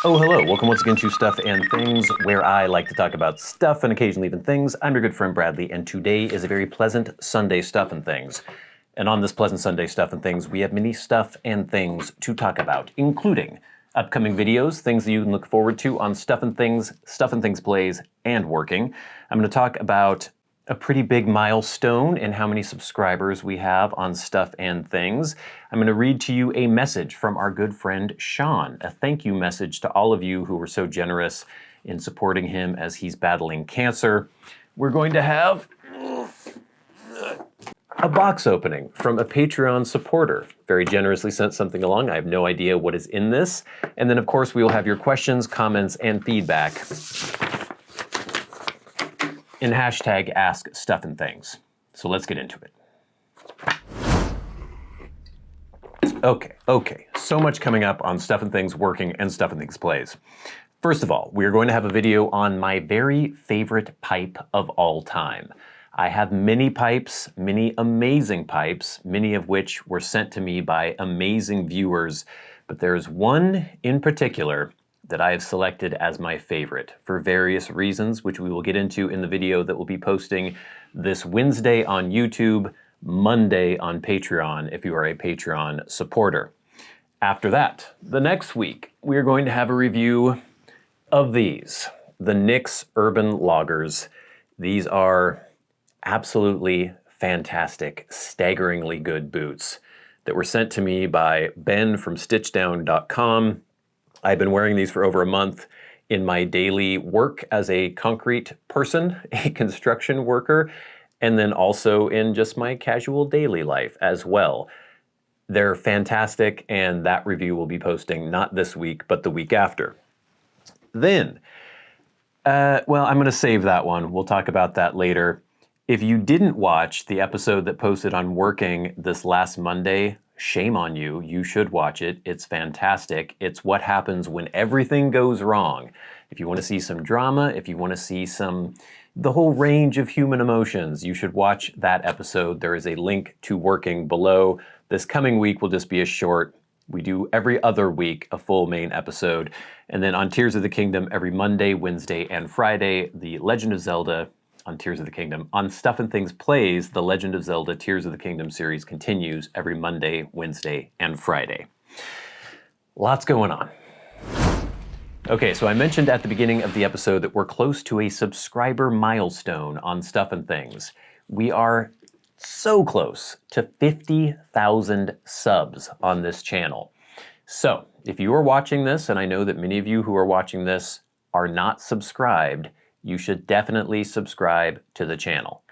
Oh, hello. Welcome once again to Stuff and Things, where I like to talk about stuff and occasionally even things. I'm your good friend Bradley, and today is a very pleasant Sunday Stuff and Things. And on this pleasant Sunday Stuff and Things, we have many stuff and things to talk about, including upcoming videos, things that you can look forward to on Stuff and Things Plays, and Working. I'm going to talk about a pretty big milestone in how many subscribers we have on Stuff and Things. I'm going to read to you a message from our good friend Sean, a thank you message to all of you who were so generous in supporting him as he's battling cancer. We're going to have a box opening from a Patreon supporter. Very generously sent something along. I have no idea what is in this. And then, of course, we will have your questions, comments, and feedback in hashtag askstuffandthings. So let's get into it. Okay. So much coming up on Stuff and Things Working and Stuff and Things Plays. First of all, we are going to have a video on my very favorite pipe of all time. I have many pipes, many amazing pipes, many of which were sent to me by amazing viewers, but there's one in particular that I have selected as my favorite for various reasons, which we will get into in the video that we'll be posting this Wednesday on YouTube, Monday on Patreon, if you are a Patreon supporter. After that, the next week, we are going to have a review of these, the NYX Urban Loggers. These are absolutely fantastic, staggeringly good boots that were sent to me by Ben from stitchdown.com. I've been wearing these for over a month in my daily work as a concrete person, a construction worker, and then also in just my casual daily life as well. They're fantastic, and that review will be posting not this week, but the week after. Then, I'm going to save that one. We'll talk about that later. If you didn't watch the episode that posted on Working this last Monday, shame on you. You should watch it. It's fantastic. It's what happens when everything goes wrong. If you want to see some drama, if you want to see the whole range of human emotions, you should watch that episode. There is a link to Working below. This coming week will just be a short. We do every other week a full main episode. And then on Tears of the Kingdom, every Monday, Wednesday, and Friday, The Legend of Zelda on Tears of the Kingdom. On Stuff and Things Plays, The Legend of Zelda Tears of the Kingdom series continues every Monday, Wednesday, and Friday. Lots going on. Okay, so I mentioned at the beginning of the episode that we're close to a subscriber milestone on Stuff and Things. We are so close to 50,000 subs on this channel. So, if you are watching this, and I know that many of you who are watching this are not subscribed, you should definitely subscribe to the channel.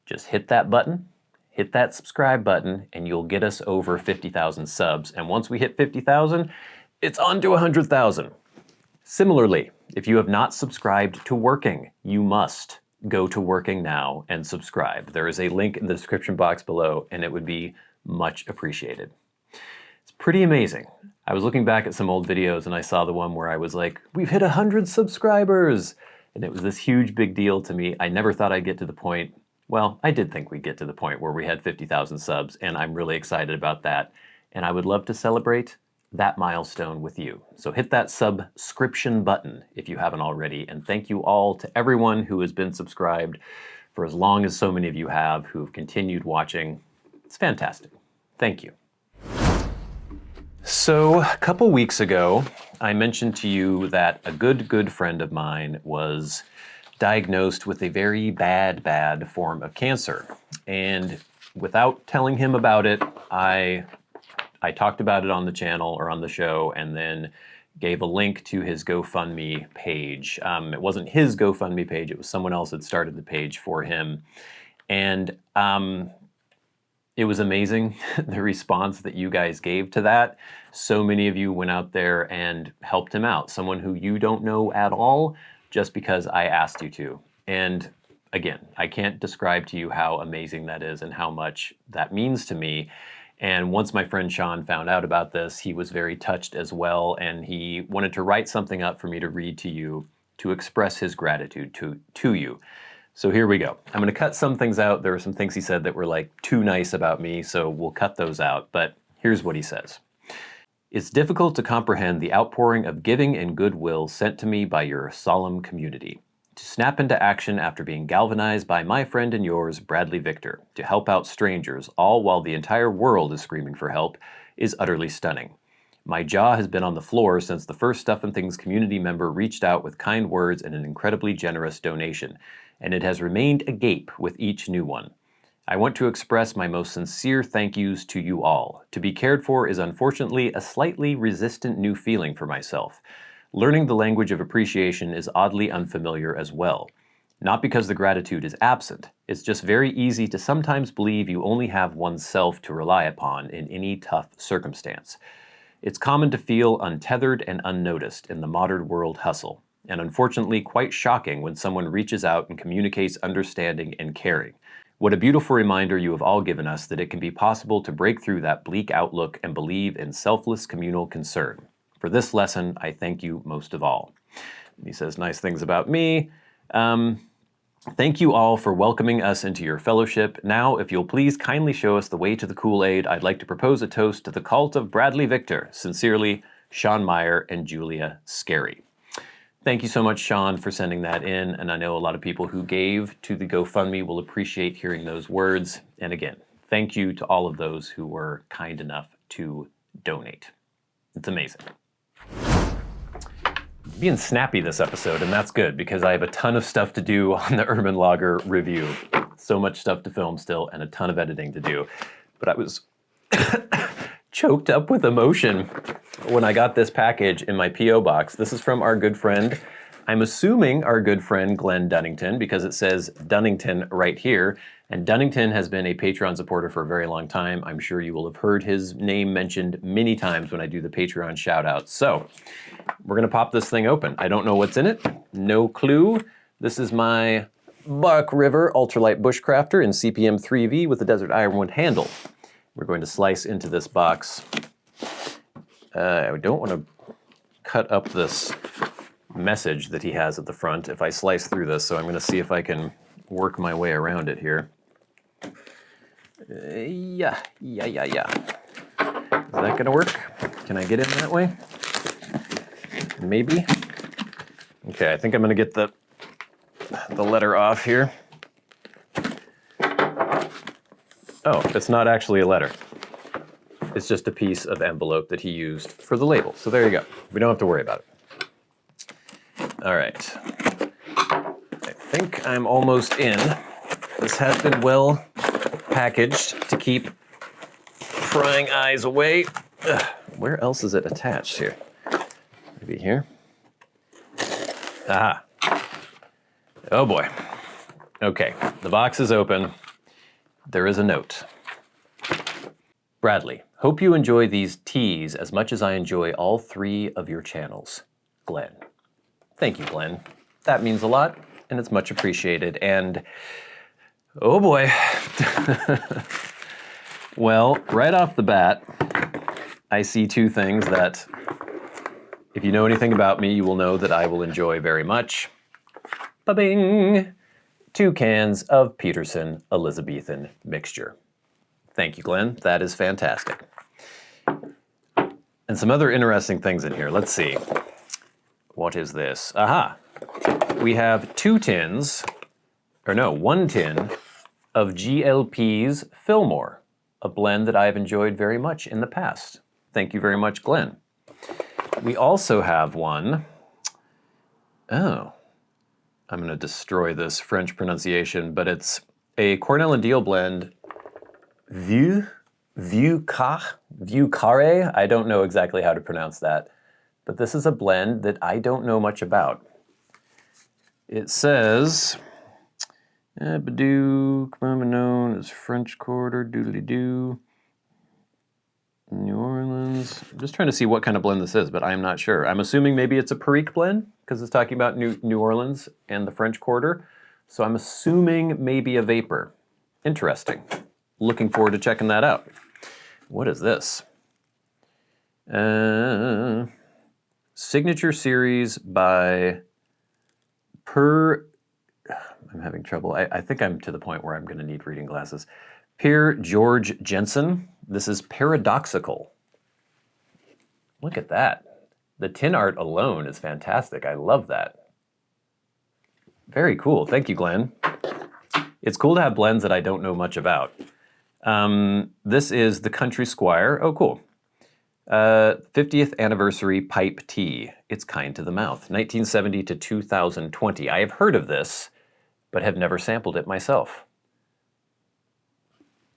Just hit that button, hit that subscribe button, and you'll get us over 50,000 subs. And once we hit 50,000, it's on to 100,000. Similarly, if you have not subscribed to Working, you must go to Working now and subscribe. There is a link in the description box below, and it would be much appreciated. It's pretty amazing. I was looking back at some old videos, and I saw the one where I was like, we've hit 100 subscribers! And it was this huge big deal to me. I never thought I'd get to the point, well, I did think we'd get to the point where we had 50,000 subs, and I'm really excited about that. And I would love to celebrate that milestone with you. So hit that subscription button if you haven't already. And thank you all to everyone who has been subscribed for as long as so many of you have who have continued watching. It's fantastic. Thank you. So a couple weeks ago, I mentioned to you that a good friend of mine was diagnosed with a very bad form of cancer. And without telling him about it, I talked about it on the channel or on the show, and then gave a link to his GoFundMe page. It wasn't his GoFundMe page, it was someone else that started the page for him. And it was amazing, the response that you guys gave to that. So many of you went out there and helped him out. Someone who you don't know at all, just because I asked you to. And again, I can't describe to you how amazing that is and how much that means to me. And once my friend Sean found out about this, he was very touched as well, and he wanted to write something up for me to read to you to express his gratitude to you. So here we go. I'm going to cut some things out. There were some things he said that were like too nice about me, so we'll cut those out. But here's what he says. It's difficult to comprehend the outpouring of giving and goodwill sent to me by your solemn community. To snap into action after being galvanized by my friend and yours, Bradley Victor, to help out strangers, all while the entire world is screaming for help, is utterly stunning. My jaw has been on the floor since the first Stuff and Things community member reached out with kind words and an incredibly generous donation, and it has remained agape with each new one. I want to express my most sincere thank yous to you all. To be cared for is unfortunately a slightly resistant new feeling for myself. Learning the language of appreciation is oddly unfamiliar as well. Not because the gratitude is absent, it's just very easy to sometimes believe you only have oneself to rely upon in any tough circumstance. It's common to feel untethered and unnoticed in the modern world hustle, and unfortunately quite shocking when someone reaches out and communicates understanding and caring. What a beautiful reminder you have all given us that it can be possible to break through that bleak outlook and believe in selfless communal concern. For this lesson, I thank you most of all. And he says nice things about me. Thank you all for welcoming us into your fellowship. Now, if you'll please kindly show us the way to the Kool-Aid, I'd like to propose a toast to the cult of Bradley Victor. Sincerely, Sean Meyer and Julia Scary. Thank you so much, Sean, for sending that in, and I know a lot of people who gave to the GoFundMe will appreciate hearing those words. And again, thank you to all of those who were kind enough to donate. It's amazing. Being snappy this episode, and that's good because I have a ton of stuff to do on the Urban Logger review. So much stuff to film still and a ton of editing to do. But I was choked up with emotion when I got this package in my P.O. box. This is from our good friend, I'm assuming our good friend Glenn Dunnington, because it says Dunnington right here. And Dunnington has been a Patreon supporter for a very long time. I'm sure you will have heard his name mentioned many times when I do the Patreon shout outs. So we're gonna pop this thing open. I don't know what's in it, no clue. This is my Buck River Ultralight Bushcrafter in CPM 3V with the Desert Ironwood handle. We're going to slice into this box. I don't want to cut up this message that he has at the front if I slice through this, so I'm going to see if I can work my way around it here. Yeah. Is that going to work? Can I get in that way? Maybe. Okay, I think I'm going to get the letter off here. Oh, it's not actually a letter. It's just a piece of envelope that he used for the label. So there you go. We don't have to worry about it. All right. I think I'm almost in. This has been well packaged to keep prying eyes away. Ugh, where else is it attached here? Maybe here. Aha. Oh boy. Okay, the box is open. There is a note. Bradley, hope you enjoy these teas as much as I enjoy all three of your channels. Glenn. Thank you, Glenn. That means a lot, and it's much appreciated. And, oh boy. Well, right off the bat, I see two things that, if you know anything about me, you will know that I will enjoy very much. Ba-bing! 2 cans of Peterson Elizabethan mixture. Thank you, Glenn. That is fantastic. And some other interesting things in here. Let's see. What is this? Aha. We have 1 tin of GLP's Fillmore, a blend that I have enjoyed very much in the past. Thank you very much, Glenn. We also have one. Oh. I'm going to destroy this French pronunciation, but it's a Cornell and Deal blend. Vieux Carré. I don't know exactly how to pronounce that, but this is a blend that I don't know much about. It says, Badoo, commonly known as French Quarter, doodly-doo, New Orleans. I'm just trying to see what kind of blend this is, but I'm not sure. I'm assuming maybe it's a Perique blend, because it's talking about New Orleans and the French Quarter. So I'm assuming maybe a vapor. Interesting. Looking forward to checking that out. What is this? Signature series by I'm having trouble. I think I'm to the point where I'm going to need reading glasses. Per George Jensen. This is Paradoxical. Look at that. The tin art alone is fantastic. I love that. Very cool. Thank you, Glenn. It's cool to have blends that I don't know much about. This is the Country Squire. Oh, cool. 50th Anniversary Pipe Tea. It's kind to the mouth. 1970 to 2020. I have heard of this, but have never sampled it myself.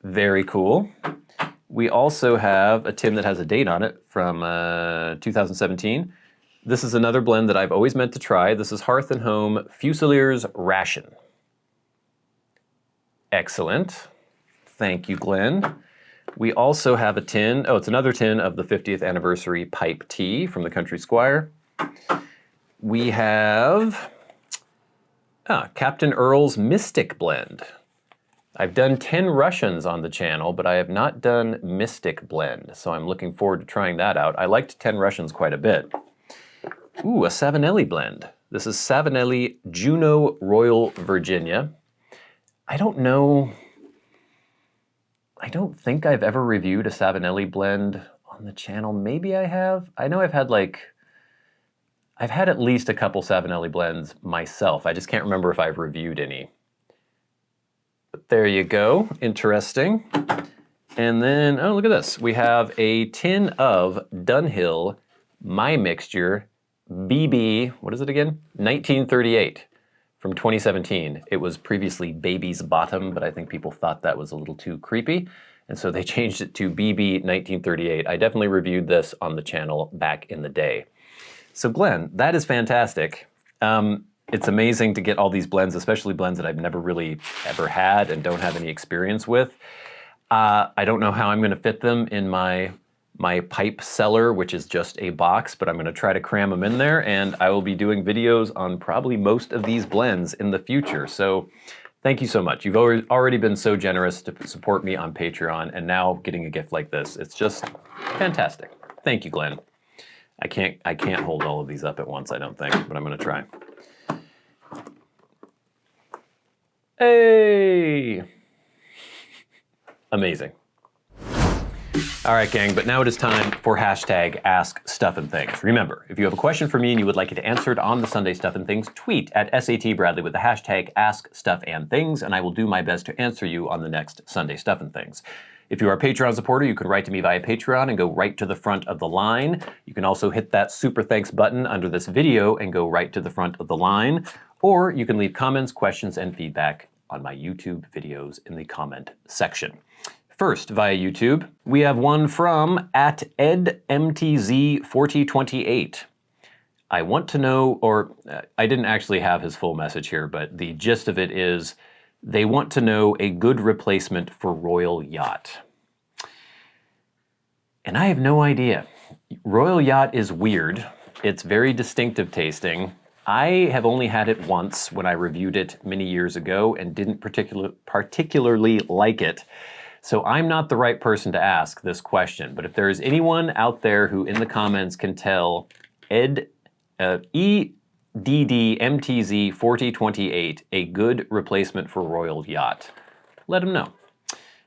Very cool. We also have a tin that has a date on it from 2017. This is another blend that I've always meant to try. This is Hearth and Home Fusilier's Ration. Excellent. Thank you, Glenn. We also have a tin, oh, it's another tin of the 50th Anniversary Pipe Tea from the Country Squire. We have Captain Earl's Mystic Blend. I've done 10 Russians on the channel, but I have not done Mystic Blend, so I'm looking forward to trying that out. I liked 10 Russians quite a bit. Ooh, a Savinelli blend. This is Savinelli Juno Royal Virginia. I don't know, I don't think I've ever reviewed a Savinelli blend on the channel. Maybe I have. I know I've had at least a couple Savinelli blends myself. I just can't remember if I've reviewed any. But there you go, interesting. And then, oh, look at this. We have a tin of Dunhill My Mixture BB, what is it again? 1938 from 2017. It was previously Baby's Bottom, but I think people thought that was a little too creepy. And so they changed it to BB 1938. I definitely reviewed this on the channel back in the day. So Glenn, that is fantastic. It's amazing to get all these blends, especially blends that I've never really ever had and don't have any experience with. I don't know how I'm gonna fit them in my pipe cellar, which is just a box, but I'm gonna try to cram them in there, and I will be doing videos on probably most of these blends in the future. So thank you so much. You've already been so generous to support me on Patreon, and now getting a gift like this, it's just fantastic. Thank you, Glenn. I can't hold all of these up at once, I don't think, but I'm gonna try. Hey! Amazing. All right, gang, but now it is time for hashtag #AskStuffandThings. Remember, if you have a question for me and you would like it answered on the Sunday Stuff and Things, tweet at @SATBradley with the hashtag #AskStuffandThings, and I will do my best to answer you on the next Sunday Stuff and Things. If you are a Patreon supporter, you can write to me via Patreon and go right to the front of the line. You can also hit that super thanks button under this video and go right to the front of the line. Or you can leave comments, questions, and feedback on my YouTube videos in the comment section. First, via YouTube, we have one from @EdMTZ4028. I want to know, or I didn't actually have his full message here, but the gist of it is, they want to know a good replacement for Royal Yacht. And I have no idea. Royal Yacht is weird. It's very distinctive tasting. I have only had it once when I reviewed it many years ago and didn't particularly like it. So I'm not the right person to ask this question, but if there is anyone out there who in the comments can tell EDDMTZ4028 a good replacement for Royal Yacht, let him know.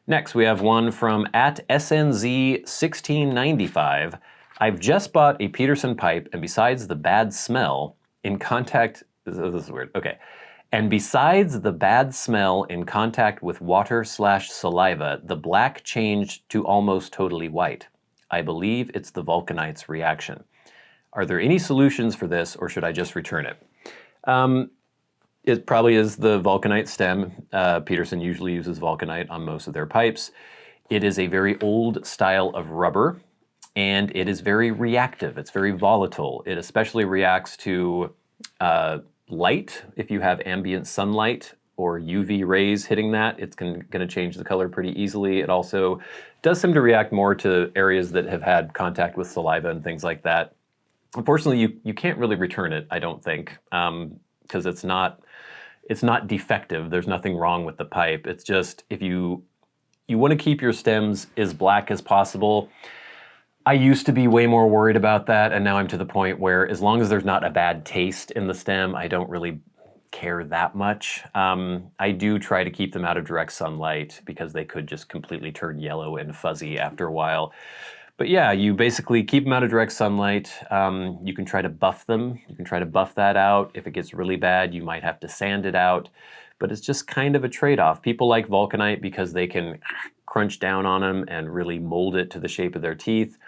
Next, we have one from @SNZ1695. I've just bought a Peterson pipe, and besides the bad smell in contact, this is weird, okay. And besides the bad smell in contact with water/saliva, the black changed to almost totally white. I believe it's the Vulcanite's reaction. Are there any solutions for this, or should I just return it? It probably is the Vulcanite stem. Peterson usually uses Vulcanite on most of their pipes. It is a very old style of rubber, and it is very reactive. It's very volatile. It especially reacts to light. If you have ambient sunlight or UV rays hitting that, it's going to change the color pretty easily. It also does seem to react more to areas that have had contact with saliva and things like that. Unfortunately, you can't really return it, I don't think, because it's not defective. There's nothing wrong with the pipe. It's just if you want to keep your stems as black as possible. I used to be way more worried about that, and now I'm to the point where as long as there's not a bad taste in the stem, I don't really care that much. I do try to keep them out of direct sunlight because they could just completely turn yellow and fuzzy after a while. But yeah, you basically keep them out of direct sunlight. You can try to buff them. You can try to buff that out. If it gets really bad, you might have to sand it out. But it's just kind of a trade-off. People like Vulcanite because they can crunch down on them and really mold it to the shape of their teeth.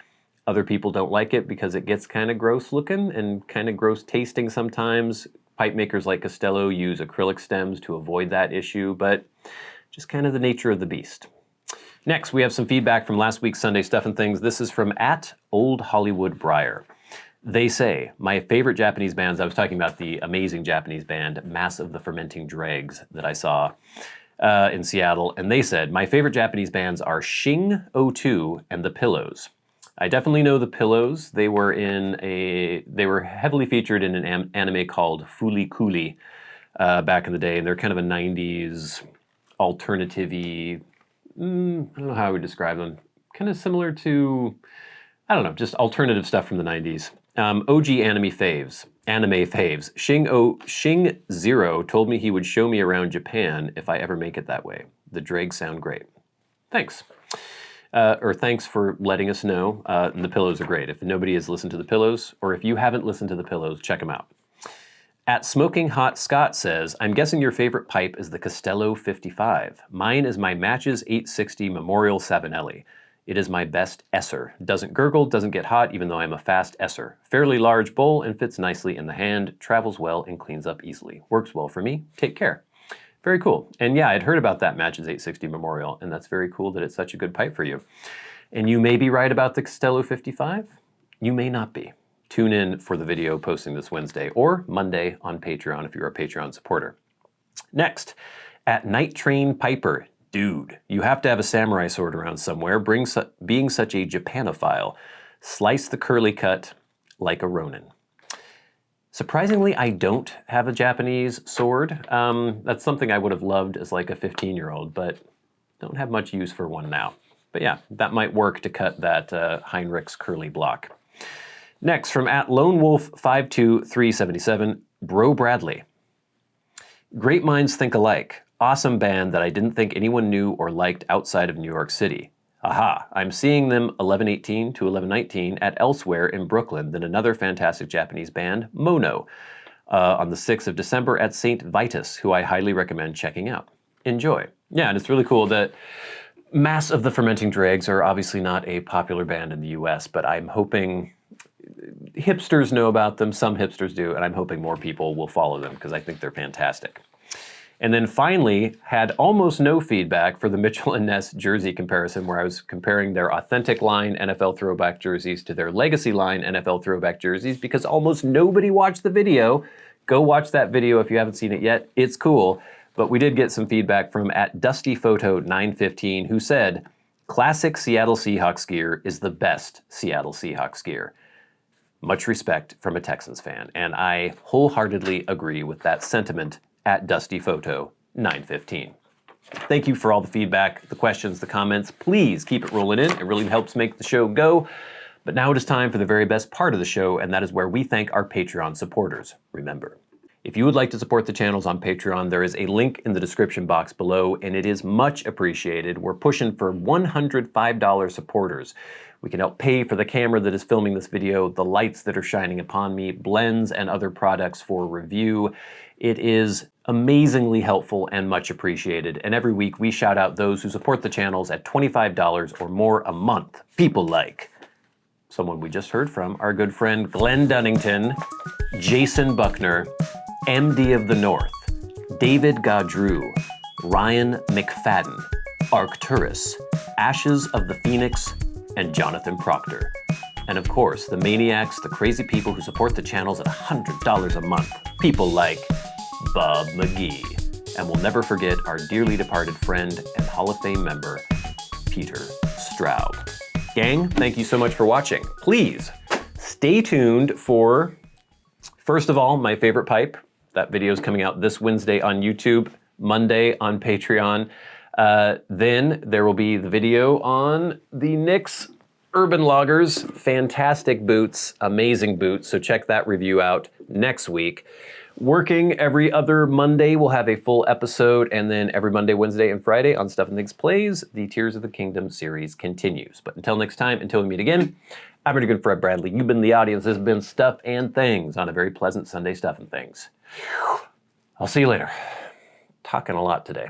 Other people don't like it because it gets kind of gross looking and kind of gross tasting sometimes. Pipe makers like Castello use acrylic stems to avoid that issue, but just kind of the nature of the beast. Next, we have some feedback from last week's Sunday Stuff and Things. This is from @OldHollywoodBriar. They say, my favorite Japanese bands, I was talking about the amazing Japanese band, Mass of the Fermenting Dregs, that I saw in Seattle, and they said, my favorite Japanese bands are Shing O2 and The Pillows. I definitely know The Pillows. They were heavily featured in an anime called Fooly Cooly back in the day, and they're kind of a 90s alternative-y, I don't know how I would describe them. Kind of similar to, I don't know, just alternative stuff from the 90s. OG anime faves. Shing Zero told me he would show me around Japan if I ever make it that way. The dregs sound great. Thanks. Thanks for letting us know. And The Pillows are great. If nobody has listened to The Pillows, or if you haven't listened to The Pillows, check them out. @Smoking Hot Scott says, I'm guessing your favorite pipe is the Castello 55. Mine is my Matches 860 Memorial Savinelli. It is my best esser. Doesn't gurgle, doesn't get hot, even though I'm a fast esser. Fairly large bowl and fits nicely in the hand, travels well and cleans up easily. Works well for me. Take care. Very cool. And yeah, I'd heard about that Matches 860 Memorial, and that's very cool that it's such a good pipe for you. And you may be right about the Castello 55. You may not be. Tune in for the video posting this Wednesday or Monday on Patreon if you're a Patreon supporter. Next, @Night Train Piper. Dude, you have to have a samurai sword around somewhere, being such a Japanophile. Slice the curly cut like a Ronin. Surprisingly, I don't have a Japanese sword. That's something I would have loved as like a 15-year-old, but don't have much use for one now. But yeah, that might work to cut that Heinrich's curly block. Next, from @LoneWolf52377, Bro Bradley. Great minds think alike. Awesome band that I didn't think anyone knew or liked outside of New York City. Aha, I'm seeing them 11/18 to 11/19 at Elsewhere in Brooklyn, then another fantastic Japanese band, Mono, on the 6th of December at St. Vitus, who I highly recommend checking out. Enjoy. Yeah, and it's really cool that Mass of the Fermenting Dregs are obviously not a popular band in the US, but I'm hoping hipsters know about them, some hipsters do, and I'm hoping more people will follow them because I think they're fantastic. And then finally, had almost no feedback for the Mitchell & Ness jersey comparison, where I was comparing their authentic line NFL throwback jerseys to their legacy line NFL throwback jerseys, because almost nobody watched the video. Go watch that video if you haven't seen it yet. It's cool. But we did get some feedback from @DustyPhoto915, who said, classic Seattle Seahawks gear is the best Seattle Seahawks gear. Much respect from a Texans fan. And I wholeheartedly agree with that sentiment @DustyPhoto915. Thank you for all the feedback, the questions, the comments. Please keep it rolling in. It really helps make the show go. But now it is time for the very best part of the show, and that is where we thank our Patreon supporters. Remember, if you would like to support the channels on Patreon, there is a link in the description box below, and it is much appreciated. We're pushing for $105 supporters. We can help pay for the camera that is filming this video, the lights that are shining upon me, blends and other products for review. It is amazingly helpful and much appreciated. And every week we shout out those who support the channels at $25 or more a month. People like someone we just heard from, our good friend Glenn Dunnington, Jason Buckner, MDoftheNorth, David Gaudreau, Ryan McFadin, Arcturus, Ashes of the Phoenix, and Jonathon Proctor. And of course, the Maniacs, the crazy people who support the channels at $100 a month. People like Bob Magee. And we'll never forget our dearly departed friend and Hall of Fame member, Peter Straub. Gang, thank you so much for watching. Please stay tuned for, first of all, my favorite pipe. That video is coming out this Wednesday on YouTube, Monday on Patreon. Then there will be the video on the Knicks Urban Loggers. Fantastic boots, amazing boots. So check that review out next week. Working every other Monday, we'll have a full episode, and then every Monday, Wednesday, and Friday on Stuff and Things Plays, the Tears of the Kingdom series continues. But until next time, until we meet again, I'm your good Fred Bradley. You've been the audience. This has been Stuff and Things on a very pleasant Sunday Stuff and Things. I'll see you later. Talking a lot today.